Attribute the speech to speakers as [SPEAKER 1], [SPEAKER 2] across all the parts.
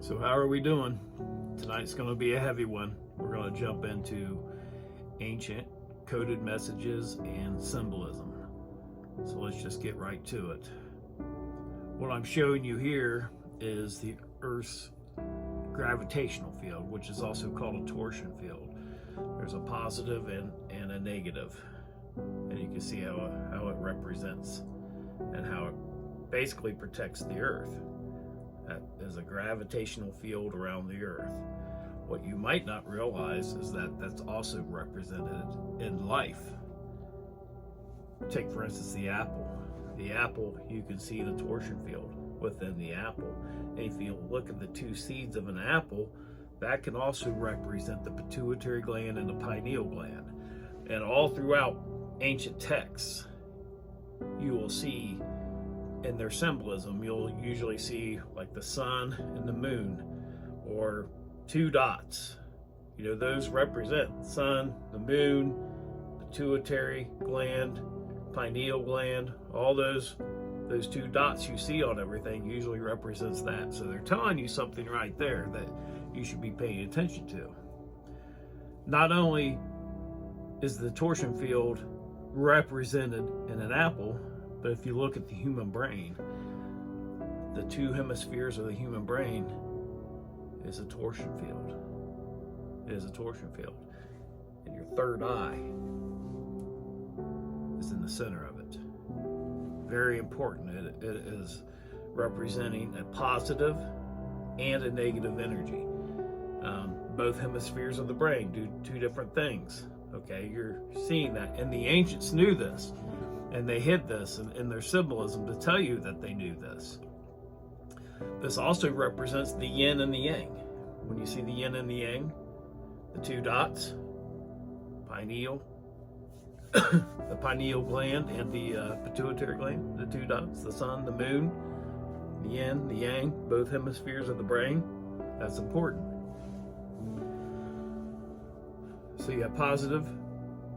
[SPEAKER 1] So how are we doing? Tonight's going to be a heavy one. We're going to jump into ancient coded messages and symbolism. So let's just get right to it. What I'm showing you here is the Earth's gravitational field, which is also called a torsion field. There's a positive and a negative. And you can see how it represents and how it basically protects the Earth. That is a gravitational field around the Earth. What you might not realize is that that's also represented in life. Take, for instance, the apple. The apple, you can see the torsion field within the apple. And if you look at the two seeds of an apple, that can also represent the pituitary gland and the pineal gland. And all throughout ancient texts, you will see in their symbolism, you'll usually see like the sun and the moon, or two dots. You know, those represent sun, the moon, pituitary gland, pineal gland. All those two dots you see on everything usually represents that. So they're telling you something right there that you should be paying attention to. Not only is the torsion field represented in an apple, but if you look at the human brain, the two hemispheres of the human brain is a torsion field. It is a torsion field. And your third eye is in the center of it. Very important. It is representing a positive and a negative energy. Both hemispheres of the brain do two different things. Okay, you're seeing that. And the ancients knew this. And they hid this in their symbolism to tell you that they knew this. This also represents the yin and the yang. When you see the yin and the yang, the two dots, pineal, the pineal gland and the pituitary gland, the two dots, the sun, the moon, the yin, the yang, both hemispheres of the brain, that's important. So you have positive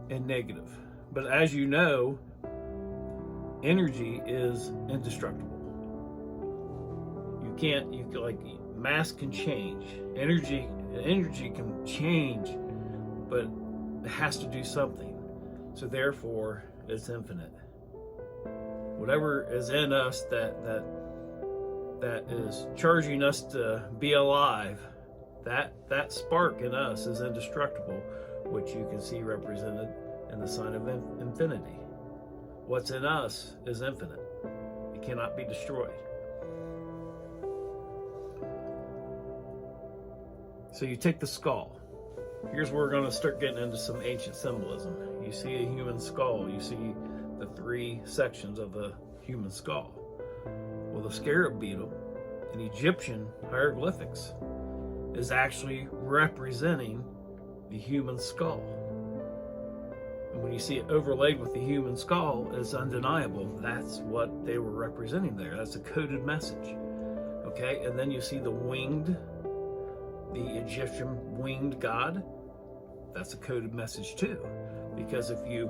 [SPEAKER 1] and negative. But as you know, energy is indestructible. Mass can change. Energy can change, but it has to do something. So therefore, it's infinite. Whatever is in us that is charging us to be alive, that spark in us is indestructible, which you can see represented in the sign of infinity. What's in us is infinite. It cannot be destroyed. So you take the skull. Here's where we're going to start getting into some ancient symbolism. You see a human skull. You see the three sections of the human skull. Well, the scarab beetle in Egyptian hieroglyphics is actually representing the human skull. And when you see it overlaid with the human skull, it's undeniable. That's what they were representing there. That's a coded message. Okay, and then you see the Egyptian winged god. That's a coded message too. Because if you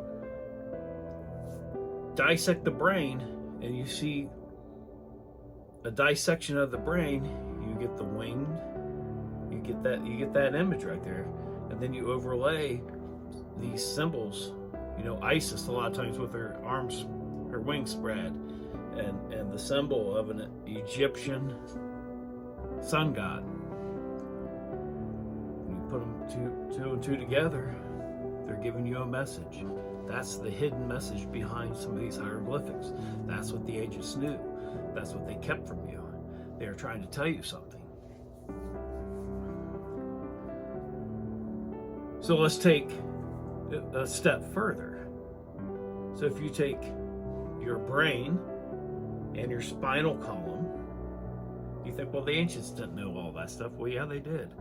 [SPEAKER 1] dissect the brain and you see a dissection of the brain, you get the winged, you get that image right there. And then you overlay these symbols, you know, Isis a lot of times with her arms, her wings spread, and the symbol of an Egyptian sun god. When you put them two and two together, they're giving you a message. That's the hidden message behind some of these hieroglyphics. That's what the ancients knew. That's what they kept from you. They are trying to tell you something. So let's take a step further. So if you take your brain and your spinal column, you think, well, the ancients didn't know all that stuff. Well, yeah, they did.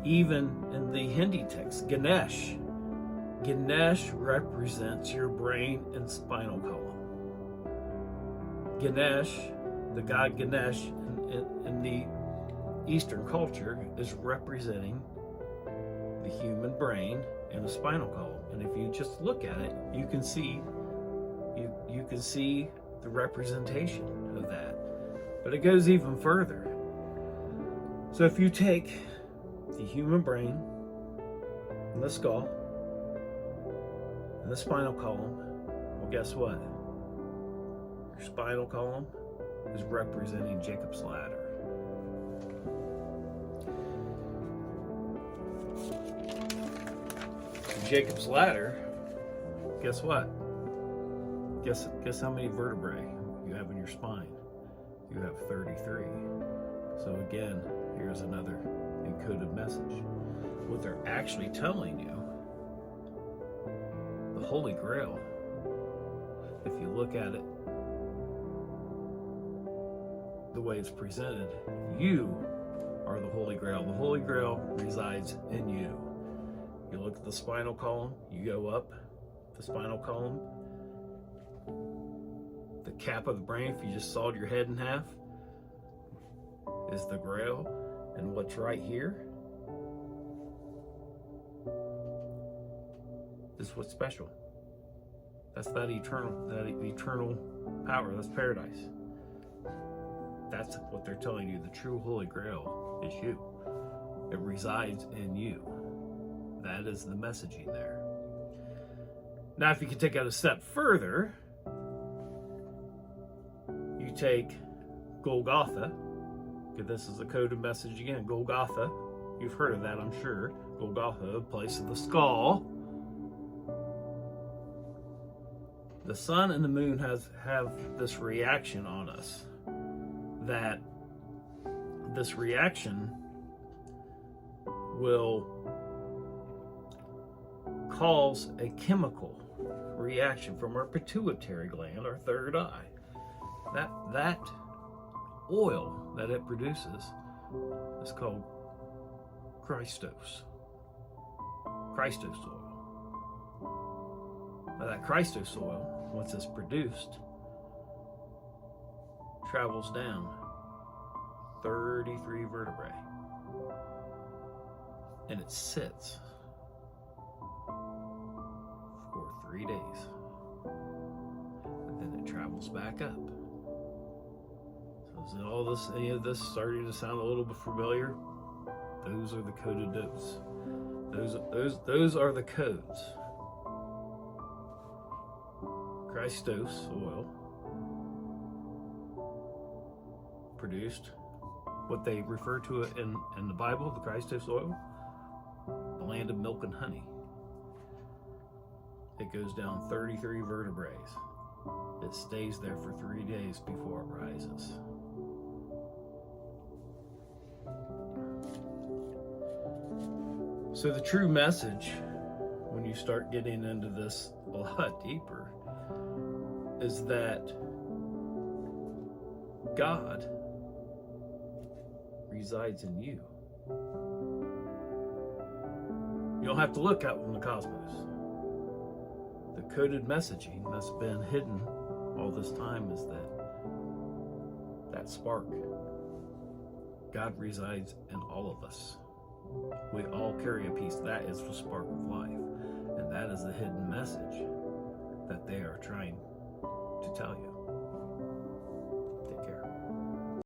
[SPEAKER 1] Even in the Hindi text, Ganesh represents your brain and spinal column. Ganesh, the god Ganesh in the Eastern culture, is representing the human brain and the spinal column. And if you just look at it, you can see the representation of that. But it goes even further. So if you take the human brain and the skull and the spinal column, well, guess what? Your spinal column is representing Jacob's ladder. Jacob's ladder, guess what? Guess how many vertebrae you have in your spine? You have 33. So again, here's another encoded message. What they're actually telling you, the Holy Grail, if you look at it the way it's presented, you are the Holy Grail. The Holy Grail resides in you. You look at the spinal column, you go up the spinal column, the cap of the brain, if you just sawed your head in half, is the Grail. And what's right here is what's special. That's that eternal power. That's paradise. That's what they're telling you. The true Holy Grail is you. It resides in you. That is the messaging there. Now, if you can take it a step further, you take Golgotha. Okay, this is a coded message again. Golgotha. You've heard of that, I'm sure. Golgotha, place of the skull. The sun and the moon have this reaction on us. That this reaction will cause a chemical reaction from our pituitary gland, our third eye. That oil that it produces is called Christos oil. Now that Christos oil, once it's produced, travels down 33 vertebrae, and it sits for 3 days, and then it travels back up. So is any of this starting to sound a little bit familiar? Those are the coded notes. Those are the codes. Christos oil produced what they refer to it in the Bible, the Christos oil, the land of milk and honey. It goes down 33 vertebrae. It stays there for 3 days before it rises. So the true message, when you start getting into this a lot deeper, is that God resides in you. You don't have to look out in the cosmos. The coded messaging that's been hidden all this time is that spark. God resides in all of us. We all carry a piece. That is the spark of life. And that is the hidden message that they are trying to tell you.